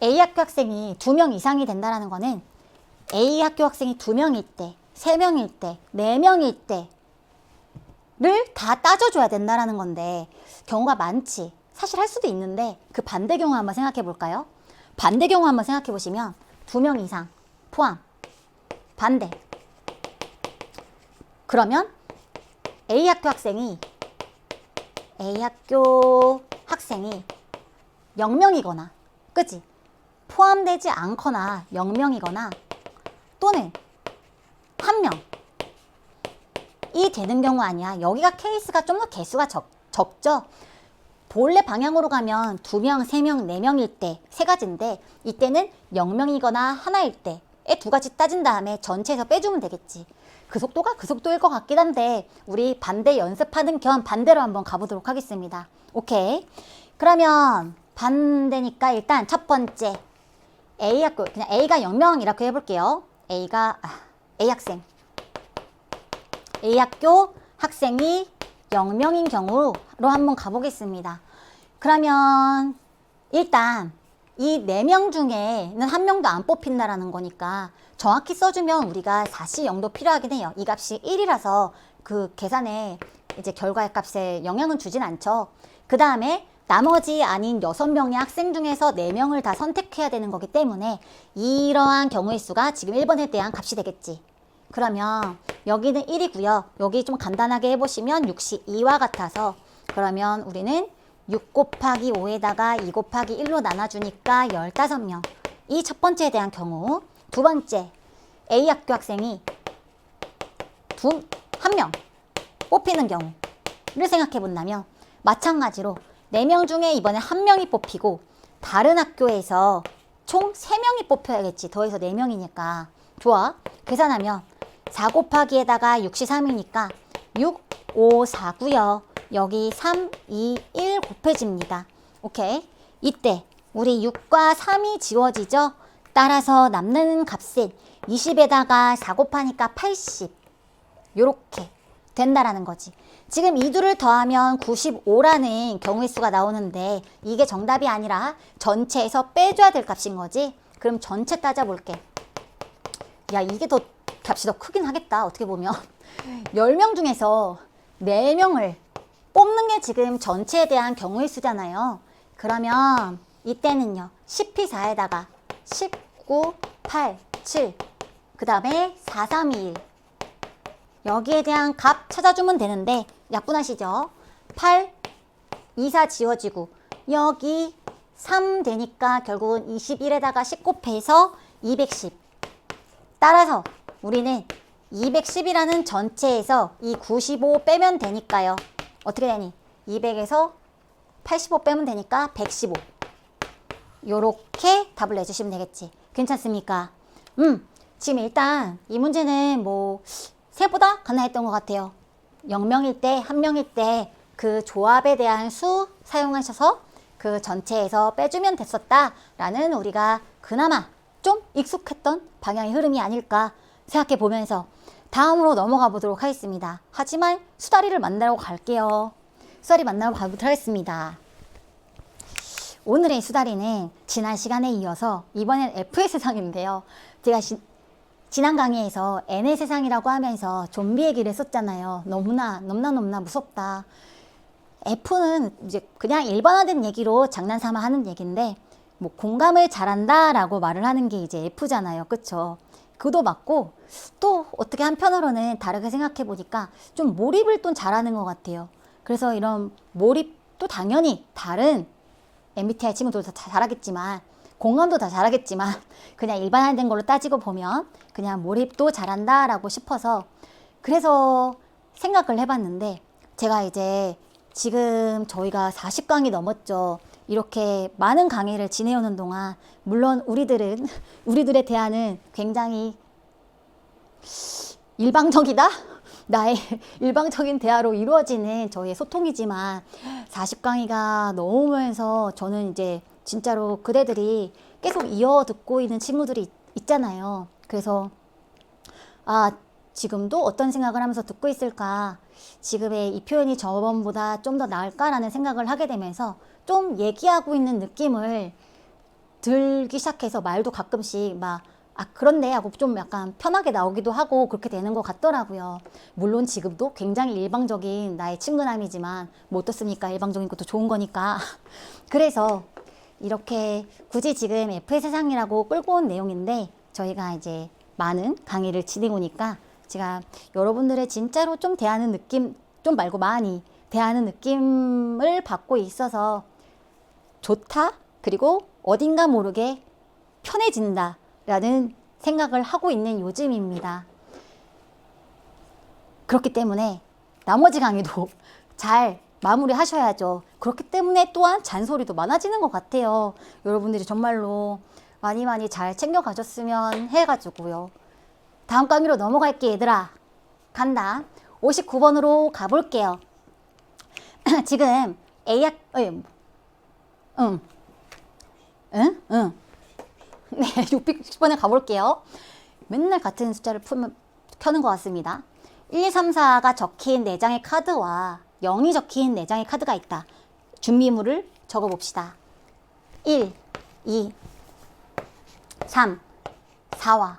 A 학교 학생이 2명 이상이 된다라는 거는 A 학교 학생이 2명일 때, 3명일 때, 4명일 때를 다 따져줘야 된다라는 건데 경우가 많지. 사실 할 수도 있는데 그 반대 경우 한번 생각해 볼까요? 반대 경우 한번 생각해 보시면 2명 이상 포함. 반대. 그러면 A 학교 학생이 0명이거나, 그치? 포함되지 않거나 0명이거나 또는 1명. 이 되는 경우 아니야. 여기가 케이스가 좀 더 개수가 적죠? 본래 방향으로 가면 2명, 3명, 4명일 때 세 가지인데 이때는 0명이거나 하나일 때에 2가지 따진 다음에 전체에서 빼주면 되겠지. 그 속도가 그 속도일 것 같긴 한데 우리 반대 연습하는 겸 반대로 한번 가보도록 하겠습니다. 오케이. 그러면 반대니까 일단 첫 번째 A 학교, 그냥 A가 0명 이렇게 해볼게요. A 학교 학생이 0명인 경우로 한번 가보겠습니다. 그러면 일단 이 4명 중에는 1명도 안 뽑힌다라는 거니까 정확히 써주면 우리가 4시 0도 필요하긴 해요. 이 값이 1이라서 그 계산에 이제 결과의 값에 영향은 주진 않죠. 그 다음에 나머지 아닌 6명의 학생 중에서 4명을 다 선택해야 되는 거기 때문에 이러한 경우의 수가 지금 1번에 대한 값이 되겠지. 그러면 여기는 1이고요. 여기 좀 간단하게 해보시면 6이 2와 같아서 그러면 우리는 6 곱하기 5에다가 2 곱하기 1로 나눠주니까 15명. 이 첫 번째에 대한 경우. 두 번째, A 학교 학생이 1명 뽑히는 경우를 생각해 본다면 마찬가지로 4명 중에 이번에 1명이 뽑히고 다른 학교에서 총 3명이 뽑혀야겠지. 더해서 4명이니까. 좋아. 계산하면 4 곱하기에다가 6이 3이니까 6, 5, 4고요. 여기 3, 2, 1 곱해집니다. 오케이. 이때 우리 6과 3이 지워지죠. 따라서 남는 값은 20에다가 4 곱하니까 80 요렇게 된다라는 거지. 지금 이 둘을 더하면 95라는 경우의 수가 나오는데 이게 정답이 아니라 전체에서 빼줘야 될 값인 거지. 그럼 전체 따져볼게. 야, 이게 더 값이 더 크긴 하겠다. 어떻게 보면 10명 중에서 4명을 뽑는 게 지금 전체에 대한 경우의 수잖아요. 그러면 이때는요 10p4에다가 19, 8, 7 그 다음에 4, 3, 2, 1 여기에 대한 값 찾아주면 되는데 약분하시죠. 8, 2, 4 지워지고 여기 3 되니까 결국은 21에다가 10 곱해서 210 따라서 우리는 210이라는 전체에서 이 95 빼면 되니까요. 어떻게 되니? 200에서 85 빼면 되니까 115 요렇게 답을 내주시면 되겠지. 괜찮습니까? 지금 일단 이 문제는 뭐 생각보다 간단했던 것 같아요. 0명일 때, 1명일 때 그 조합에 대한 수 사용하셔서 그 전체에서 빼주면 됐었다라는 우리가 그나마 좀 익숙했던 방향의 흐름이 아닐까 생각해 보면서 다음으로 넘어가 보도록 하겠습니다. 하지만 수다리를 만나러 갈게요. 수다리 만나러 가보도록 하겠습니다. 오늘의 수다리는 지난 시간에 이어서 이번엔 F의 세상인데요. 제가 지난 강의에서 N의 세상이라고 하면서 좀비 얘기를 했었잖아요. 너무나 무섭다. F는 이제 그냥 일반화된 얘기로 장난삼아 하는 얘기인데 뭐 공감을 잘한다 라고 말을 하는 게 이제 F잖아요. 그쵸? 그도 맞고 또 어떻게 한편으로는 다르게 생각해 보니까 좀 몰입을 또 잘하는 것 같아요. 그래서 이런 몰입도 당연히 다른 MBTI 친구들도 다 잘하겠지만 공감도 다 잘하겠지만 그냥 일반화된 걸로 따지고 보면 그냥 몰입도 잘한다 라고 싶어서 그래서 생각을 해봤는데 제가 이제 지금 저희가 40강이 넘었죠. 이렇게 많은 강의를 지내오는 동안 물론 우리들의 대화는 굉장히 일방적이다? 나의 일방적인 대화로 이루어지는 저희의 소통이지만 40강의가 넘으면서 저는 이제 진짜로 그대들이 계속 이어 듣고 있는 친구들이 있잖아요. 그래서 지금도 어떤 생각을 하면서 듣고 있을까? 지금의 이 표현이 저번보다 좀 더 나을까라는 생각을 하게 되면서 좀 얘기하고 있는 느낌을 들기 시작해서 말도 가끔씩 막 그런데 하고 좀 약간 편하게 나오기도 하고 그렇게 되는 것 같더라고요. 물론 지금도 굉장히 일방적인 나의 친근함이지만 뭐 어떻습니까? 일방적인 것도 좋은 거니까. 그래서 이렇게 굳이 지금 F의 세상이라고 끌고 온 내용인데 저희가 이제 많은 강의를 지내고 오니까 제가 여러분들의 진짜로 좀 대하는 느낌, 좀 말고 많이 대하는 느낌을 받고 있어서 좋다? 그리고 어딘가 모르게 편해진다 라는 생각을 하고 있는 요즘입니다. 그렇기 때문에 나머지 강의도 잘 마무리 하셔야죠. 그렇기 때문에 또한 잔소리도 많아지는 것 같아요. 여러분들이 정말로 많이 잘 챙겨 가셨으면 해가지고요. 다음 강의로 넘어갈게 얘들아. 간다. 59번으로 가볼게요. 지금 A학, 네, 610번에 가볼게요. 맨날 같은 숫자를 켜는 것 같습니다. 1, 2, 3, 4가 적힌 4장의 카드와 0이 적힌 4장의 카드가 있다. 준비물을 적어봅시다. 1, 2, 3, 4와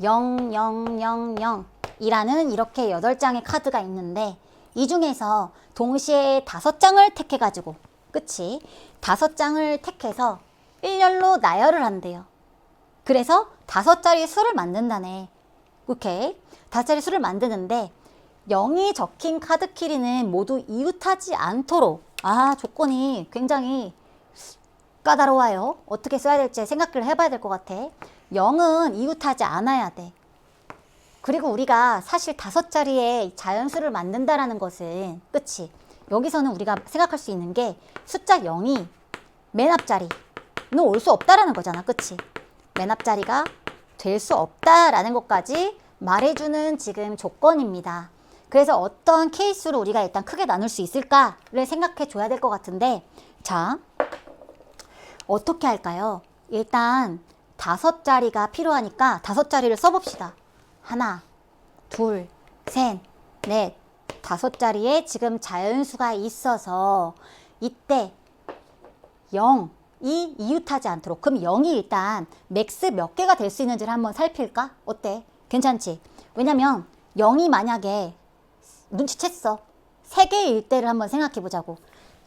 0, 0, 0, 0 이라는 이렇게 8장의 카드가 있는데 이 중에서 동시에 5장을 택해가지고 그치? 5장을 택해서 일렬로 나열을 한대요. 그래서 5자리 수를 만든다네. 오케이. 5자리 수를 만드는데 0이 적힌 카드끼리는 모두 이웃하지 않도록 조건이 굉장히 까다로워요. 어떻게 써야 될지 생각을 해봐야 될 것 같아. 0은 이웃하지 않아야 돼. 그리고 우리가 사실 5자리의 자연수를 만든다라는 것은 그치? 여기서는 우리가 생각할 수 있는 게 숫자 0이 맨 앞자리는 올 수 없다라는 거잖아. 그치? 맨 앞자리가 될 수 없다라는 것까지 말해주는 지금 조건입니다. 그래서 어떤 케이스로 우리가 일단 크게 나눌 수 있을까를 생각해 줘야 될 것 같은데 자, 어떻게 할까요? 일단 5자리가 필요하니까 5자리를 써봅시다. 하나, 둘, 셋, 넷, 5자리에 지금 자연수가 있어서 이때 0이 이웃하지 않도록 그럼 0이 일단 맥스 몇 개가 될 수 있는지를 한번 살필까? 어때? 괜찮지? 왜냐면 0이 만약에 눈치챘어. 3개일 때를 한번 생각해 보자고.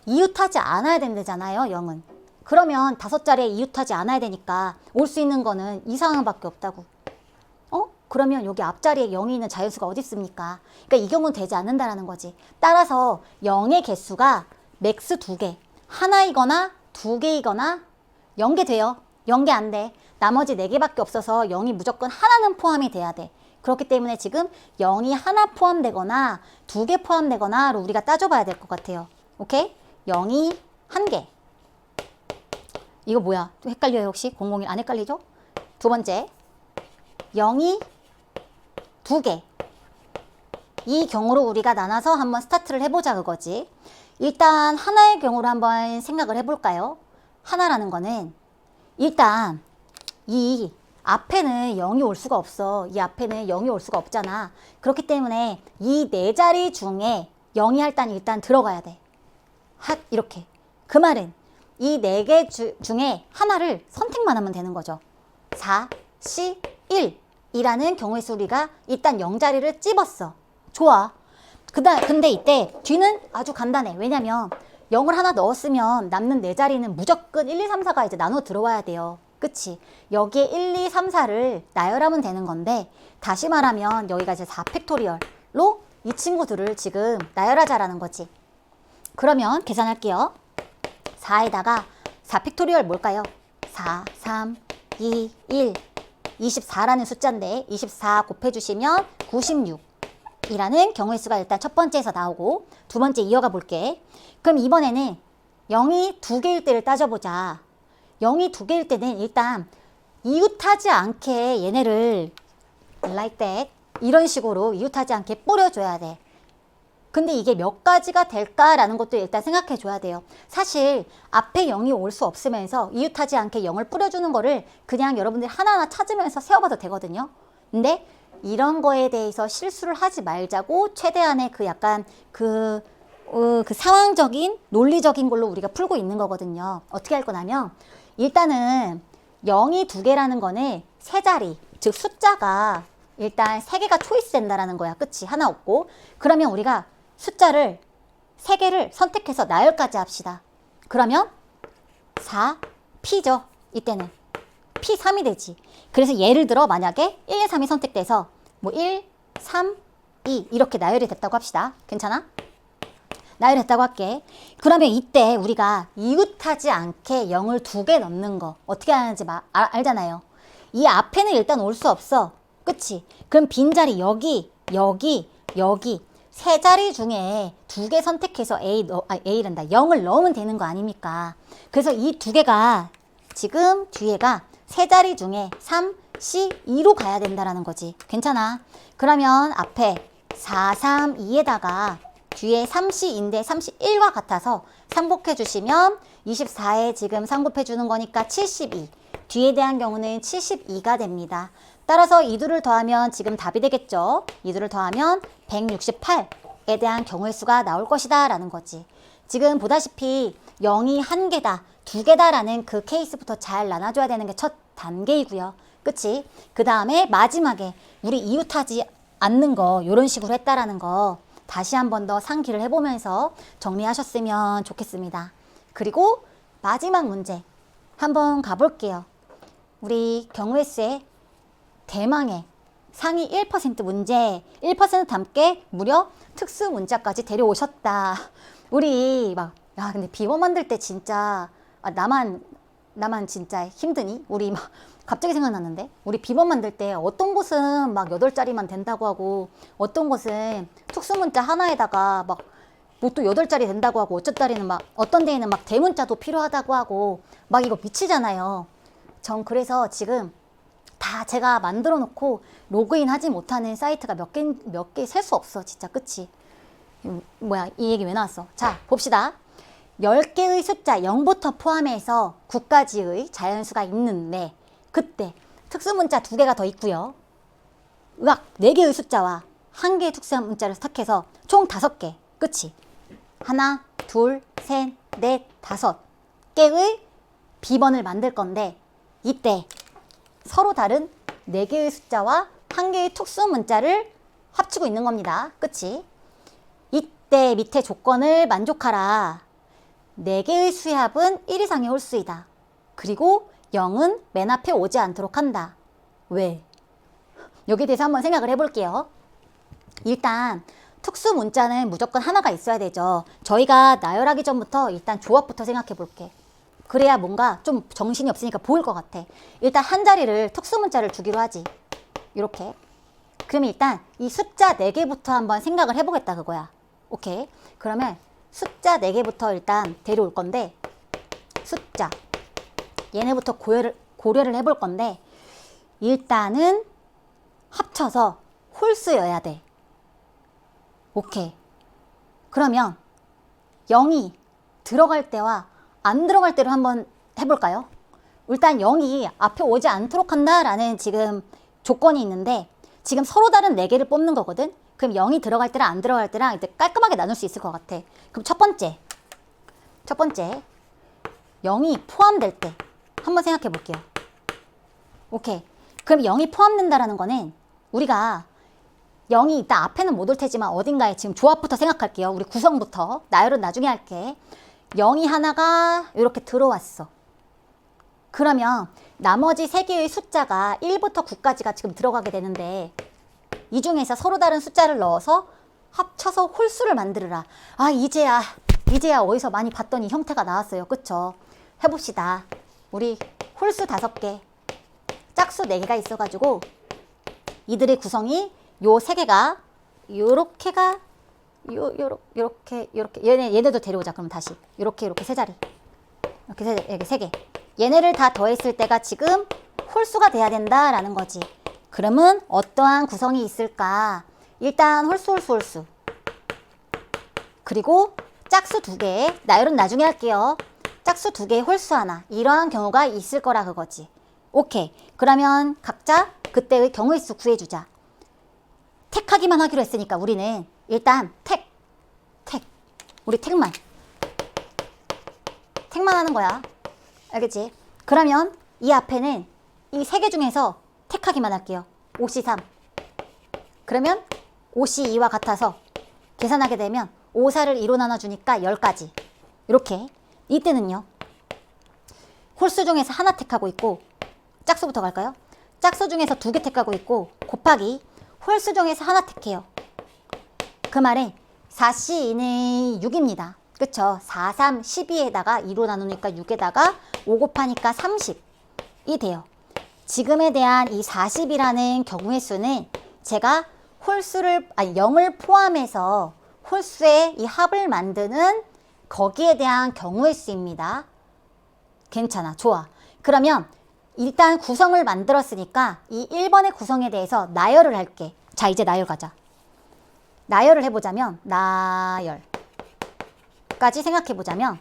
이웃하지 않아야 된다잖아요. 0은. 그러면 5자리에 이웃하지 않아야 되니까 올 수 있는 거는 이 상황밖에 없다고. 그러면 여기 앞자리에 0이 있는 자연수가 어디 있습니까? 그러니까 이 경우는 되지 않는다라는 거지. 따라서 0의 개수가 맥스 2개. 하나이거나 2개이거나 0개 돼요. 0개 안 돼. 나머지 4개밖에 없어서 0이 무조건 하나는 포함이 돼야 돼. 그렇기 때문에 지금 0이 하나 포함되거나 2개 포함되거나로 우리가 따져봐야 될 것 같아요. 오케이? 0이 1개. 이거 뭐야? 좀 헷갈려요 혹시? 001 안 헷갈리죠? 두 번째 0이 2개. 이 경우로 우리가 나눠서 한번 스타트를 해보자 그거지. 일단 하나의 경우로 한번 생각을 해볼까요? 하나라는 거는 일단 이 앞에는 0이 올 수가 없어. 이 앞에는 0이 올 수가 없잖아. 그렇기 때문에 이 4자리 중에 0이 일단 들어가야 돼. 이렇게. 그 말은 이 4개 중에 하나를 선택만 하면 되는 거죠. 4, 10, 1 이라는 경우의 수 우리가 일단 0자리를 찝었어. 좋아. 근데 이때 뒤는 아주 간단해. 왜냐면 0을 하나 넣었으면 남는 4자리는 무조건 1, 2, 3, 4가 이제 나눠 들어와야 돼요. 그치? 여기에 1, 2, 3, 4를 나열하면 되는 건데 다시 말하면 여기가 이제 4팩토리얼로 이 친구들을 지금 나열하자라는 거지. 그러면 계산할게요. 4에다가 4팩토리얼 뭘까요? 4, 3, 2, 1 24라는 숫자인데 24 곱해주시면 96이라는 경우의 수가 일단 첫 번째에서 나오고 두 번째 이어가 볼게. 그럼 이번에는 0이 2개일 때를 따져보자. 0이 2개일 때는 일단 이웃하지 않게 얘네를 like that 이런 식으로 이웃하지 않게 뿌려줘야 돼. 근데 이게 몇 가지가 될까라는 것도 일단 생각해 줘야 돼요. 사실 앞에 0이 올 수 없으면서 이웃하지 않게 0을 뿌려주는 거를 그냥 여러분들이 하나하나 찾으면서 세어봐도 되거든요. 근데 이런 거에 대해서 실수를 하지 말자고 최대한의 그 약간 그 상황적인 논리적인 걸로 우리가 풀고 있는 거거든요. 어떻게 할 거냐면 일단은 0이 2개라는 거는 세 자리, 즉 숫자가 일단 3개가 초이스 된다라는 거야. 끝이 하나 없고. 그러면 우리가 숫자를 3개를 선택해서 나열까지 합시다. 그러면 4, P죠. 이때는 P3이 되지. 그래서 예를 들어 만약에 1, 2, 3이 선택돼서 뭐 1, 3, 2 이렇게 나열이 됐다고 합시다. 괜찮아? 나열했다고 할게. 그러면 이때 우리가 이웃하지 않게 0을 2개 넣는 거 어떻게 하는지 알잖아요. 이 앞에는 일단 올 수 없어. 그치? 그럼 빈자리 여기 세 자리 중에 2개 선택해서 A란다. 0을 넣으면 되는 거 아닙니까? 그래서 이 2개가 지금 뒤에가 세 자리 중에 3, C, 2로 가야 된다라는 거지. 괜찮아? 그러면 앞에 4, 3, 2에다가 뒤에 3C인데 3C1과 같아서 상곱해 주시면 24에 지금 상곱해 주는 거니까 72. 뒤에 대한 경우는 72가 됩니다. 따라서 이 둘을 더하면 지금 답이 되겠죠. 이 둘을 더하면 168에 대한 경우의 수가 나올 것이다 라는 거지. 지금 보다시피 0이 1개다, 2개다 라는 그 케이스부터 잘 나눠줘야 되는 게 첫 단계이고요. 그치? 그 다음에 마지막에 우리 이웃하지 않는 거 이런 식으로 했다라는 거 다시 한 번 더 상기를 해보면서 정리하셨으면 좋겠습니다. 그리고 마지막 문제 한번 가볼게요. 우리 경우의 수의 대망의 상위 1% 문제 1% 담게 무려 특수 문자까지 데려오셨다. 우리 막 야 근데 비번 만들 때 진짜 나만 진짜 힘드니? 우리 막 갑자기 생각났는데 우리 비번 만들 때 어떤 곳은 막 8자리만 된다고 하고 어떤 곳은 특수문자 하나에다가 막 뭐 또 8자리 된다고 하고 어떤 데에는 막 대문자도 필요하다고 하고 막 이거 미치잖아요. 전 그래서 지금 다 제가 만들어 놓고 로그인 하지 못하는 사이트가 몇 개 셀 수 없어. 진짜 그치? 뭐야 이 얘기 왜 나왔어? 자 봅시다. 10개의 숫자 0부터 포함해서 9까지의 자연수가 있는데 그때 특수문자 2개가 더 있고요. 의학 4개의 숫자와 1개의 특수문자를 선택해서 총 5개. 그치? 하나, 둘, 셋, 넷, 5개의 비번을 만들 건데 이때 서로 다른 4개의 숫자와 1개의 특수문자를 합치고 있는 겁니다. 그치? 이때 밑에 조건을 만족하라. 4개의 수의 합은 1 이상의 홀수이다. 그리고 0은 맨 앞에 오지 않도록 한다. 왜? 여기에 대해서 한번 생각을 해볼게요. 일단 특수 문자는 무조건 하나가 있어야 되죠. 저희가 나열하기 전부터 일단 조합부터 생각해 볼게. 그래야 뭔가 좀 정신이 없으니까 보일 것 같아. 일단 한 자리를 특수 문자를 주기로 하지. 이렇게. 그러면 일단 이 숫자 4개부터 한번 생각을 해보겠다 그거야. 오케이. 그러면 숫자 4개부터 일단 데려올 건데 숫자 얘네부터 고려를 해볼 건데 일단은 합쳐서 홀수여야 돼. 오케이. 그러면 0이 들어갈 때와 안 들어갈 때로 한번 해볼까요? 일단 0이 앞에 오지 않도록 한다라는 지금 조건이 있는데 지금 서로 다른 4개를 뽑는 거거든? 그럼 0이 들어갈 때랑 안 들어갈 때랑 이제 깔끔하게 나눌 수 있을 것 같아. 그럼 첫 번째 0이 포함될 때 한번 생각해 볼게요. 오케이. 그럼 0이 포함된다라는 거는 우리가 0이 일단 앞에는 못 올 테지만 어딘가에 지금 조합부터 생각할게요. 우리 구성부터. 나열은 나중에 할게. 0이 하나가 이렇게 들어왔어. 그러면 나머지 3개의 숫자가 1부터 9까지가 지금 들어가게 되는데 이 중에서 서로 다른 숫자를 넣어서 합쳐서 홀수를 만들어라. 아 이제야 어디서 많이 봤던 이 형태가 나왔어요. 그쵸? 해봅시다. 우리 홀수 5개, 짝수 4개가 있어가지고 이들의 구성이 요 3개가 요렇게가 요렇게 얘네도 데려오자. 그럼 다시 요렇게 3자리 이렇게 3개 얘네를 다 더했을 때가 지금 홀수가 돼야 된다라는 거지. 그러면 어떠한 구성이 있을까? 일단 홀수 그리고 짝수 2개 나열은 나중에 할게요. 짝수 2개의 홀수 하나 이러한 경우가 있을 거라 그거지. 오케이. 그러면 각자 그때의 경우의 수 구해주자. 택하기만 하기로 했으니까 우리는 일단 우리 택만 하는 거야. 알겠지? 그러면 이 앞에는 이 세 개 중에서 택하기만 할게요. 5C3. 그러면 5C2와 같아서 계산하게 되면 5,4를 2로 나눠주니까 10가지. 이렇게. 이때는요. 홀수 중에서 하나 택하고 있고, 짝수부터 갈까요? 짝수 중에서 2개 택하고 있고, 곱하기 홀수 중에서 하나 택해요. 그 말에 4C2는 6입니다. 그쵸? 4, 3, 12에다가 2로 나누니까 6에다가 5 곱하니까 30이 돼요. 지금에 대한 이 40이라는 경우의 수는 제가 0을 포함해서 홀수의 이 합을 만드는 거기에 대한 경우의 수입니다. 괜찮아. 좋아. 그러면 일단 구성을 만들었으니까 이 1번의 구성에 대해서 나열을 할게. 자, 이제 나열 가자. 나열을 해보자면 나열까지 생각해보자면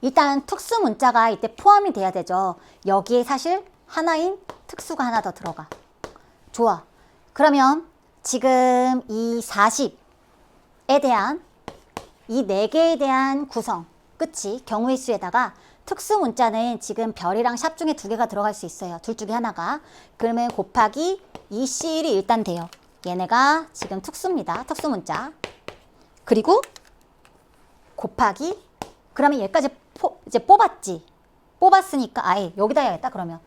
일단 특수 문자가 이때 포함이 돼야 되죠. 여기에 사실 하나인 특수가 하나 더 들어가. 좋아. 그러면 지금 이 40에 대한 이 4개에 대한 구성, 그치? 경우의 수에다가 특수 문자는 지금 별이랑 샵 중에 2개가 들어갈 수 있어요. 둘 중에 하나가. 그러면 곱하기 2C1이 일단 돼요. 얘네가 지금 특수입니다. 특수 문자. 그리고 곱하기 그러면 얘까지 이제 뽑았지. 뽑았으니까 아예 여기다 해야겠다. 그러면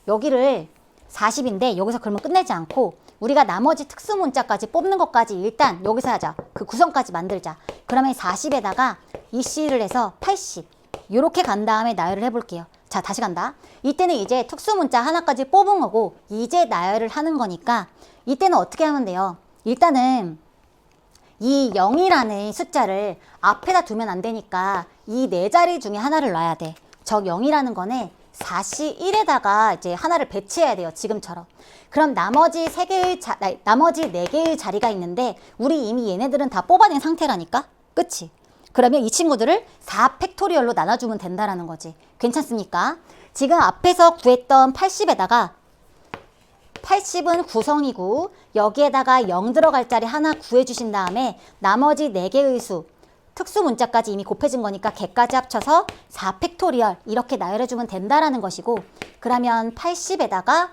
여기를 40인데 여기서 그러면 끝내지 않고 우리가 나머지 특수 문자까지 뽑는 것까지 일단 여기서 하자. 그 구성까지 만들자. 그러면 40에다가 EC를 해서 80 이렇게 간 다음에 나열을 해볼게요. 자, 다시 간다. 이때는 이제 특수 문자 하나까지 뽑은 거고 이제 나열을 하는 거니까 이때는 어떻게 하면 돼요? 일단은 이 0이라는 숫자를 앞에다 두면 안 되니까 이 4자리 중에 하나를 놔야 돼. 저 0이라는 거는 4C1에다가 이제 하나를 배치해야 돼요. 지금처럼. 그럼 나머지 4개의 자리가 있는데 우리 이미 얘네들은 다 뽑아낸 상태라니까? 그치? 그러면 이 친구들을 4팩토리얼로 나눠주면 된다라는 거지. 괜찮습니까? 지금 앞에서 구했던 80에다가 80은 구성이고 여기에다가 0 들어갈 자리 하나 구해주신 다음에 나머지 4개의 수 특수 문자까지 이미 곱해진 거니까 개까지 합쳐서 4팩토리얼 이렇게 나열해주면 된다라는 것이고 그러면 80에다가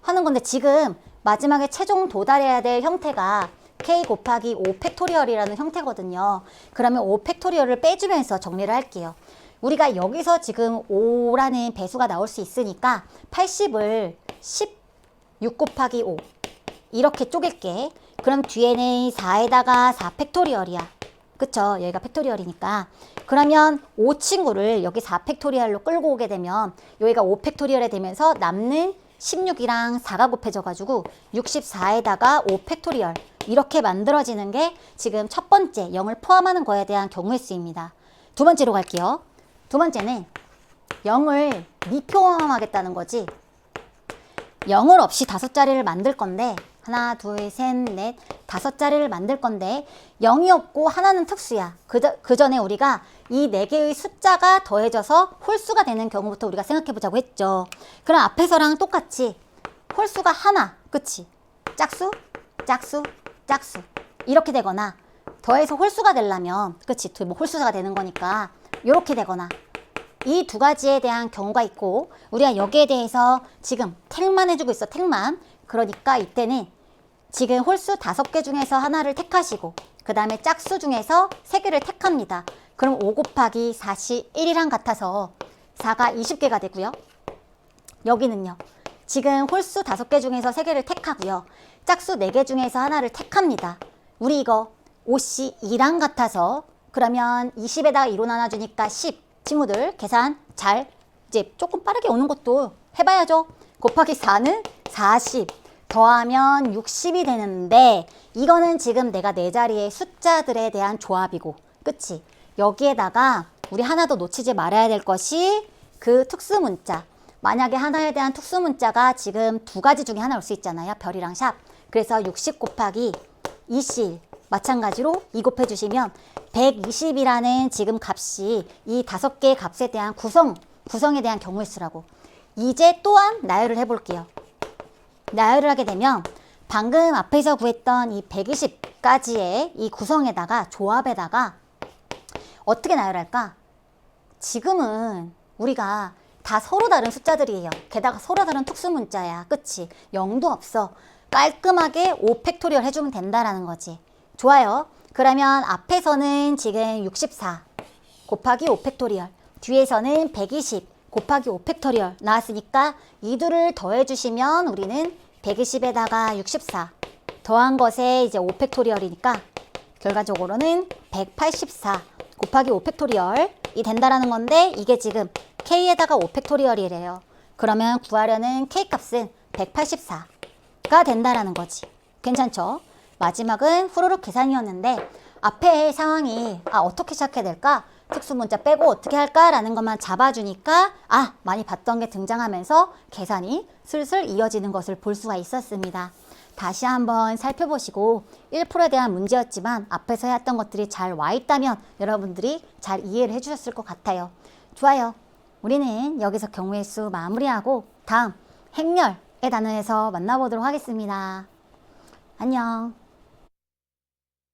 하는 건데 지금 마지막에 최종 도달해야 될 형태가 k 곱하기 5팩토리얼이라는 형태거든요. 그러면 5팩토리얼을 빼주면서 정리를 할게요. 우리가 여기서 지금 5라는 배수가 나올 수 있으니까 80을 16 곱하기 5 이렇게 쪼갤게. 그럼 뒤에는 4에다가 4팩토리얼이야. 그쵸? 여기가 팩토리얼이니까. 그러면 5 친구를 여기 4팩토리얼로 끌고 오게 되면 여기가 5팩토리얼이 되면서 남는 16이랑 4가 곱해져가지고 64에다가 5팩토리얼 이렇게 만들어지는 게 지금 첫 번째 0을 포함하는 거에 대한 경우의 수입니다. 두 번째로 갈게요. 두 번째는 0을 미포함하겠다는 거지. 0을 없이 5자리를 만들 건데 하나, 둘, 셋, 넷, 5자리를 만들 건데 0이 없고 하나는 특수야. 그 전에 우리가 이 4개의 숫자가 더해져서 홀수가 되는 경우부터 우리가 생각해보자고 했죠. 그럼 앞에서랑 똑같이 홀수가 하나, 그치? 짝수, 짝수, 짝수 이렇게 되거나 더해서 홀수가 되려면 그치? 뭐 홀수가 되는 거니까 이렇게 되거나 이 두 가지에 대한 경우가 있고 우리가 여기에 대해서 지금 택만 해주고 있어. 택만. 그러니까 이때는 지금 홀수 5개 중에서 하나를 택하시고 그 다음에 짝수 중에서 3개를 택합니다. 그럼 5 곱하기 4시 1이랑 같아서 4가 20개가 되고요. 여기는요. 지금 홀수 5개 중에서 3개를 택하고요. 짝수 4개 중에서 하나를 택합니다. 우리 이거 5시 2랑 같아서 그러면 20에다가 2로 나눠주니까 10. 친구들 계산 잘 이제 조금 빠르게 오는 것도 해봐야죠. 곱하기 4는 40 더하면 60이 되는데 이거는 지금 내가 4자리의 숫자들에 대한 조합이고 그치? 여기에다가 우리 하나 더 놓치지 말아야 될 것이 그 특수 문자. 만약에 하나에 대한 특수 문자가 지금 2가지 중에 하나 올 수 있잖아요. 별이랑 샵. 그래서 60 곱하기 20 마찬가지로 2 곱해주시면 120이라는 지금 값이 이 5개의 값에 대한 구성에 대한 경우의 수라고. 이제 또한 나열을 해볼게요. 나열을 하게 되면 방금 앞에서 구했던 이 120까지의 이 구성에다가 조합에다가 어떻게 나열할까? 지금은 우리가 다 서로 다른 숫자들이에요. 게다가 서로 다른 특수문자야. 그치? 0도 없어. 깔끔하게 5팩토리얼 해주면 된다라는 거지. 좋아요. 그러면 앞에서는 지금 64 곱하기 5팩토리얼, 뒤에서는 120 곱하기 5팩토리얼 나왔으니까 이 둘을 더해주시면 우리는 120에다가 64 더한 것에 이제 5팩토리얼이니까 결과적으로는 184 곱하기 5팩토리얼이 된다라는 건데, 이게 지금 k에다가 5팩토리얼이래요. 그러면 구하려는 k 값은 184가 된다라는 거지. 괜찮죠? 마지막은 후루룩 계산이었는데 앞에 상황이 어떻게 시작해야 될까? 특수문자 빼고 어떻게 할까라는 것만 잡아주니까 많이 봤던 게 등장하면서 계산이 슬슬 이어지는 것을 볼 수가 있었습니다. 다시 한번 살펴보시고 1%에 대한 문제였지만 앞에서 했던 것들이 잘 와 있다면 여러분들이 잘 이해를 해주셨을 것 같아요. 좋아요. 우리는 여기서 경우의 수 마무리하고 다음 행렬의 단어에서 만나보도록 하겠습니다. 안녕.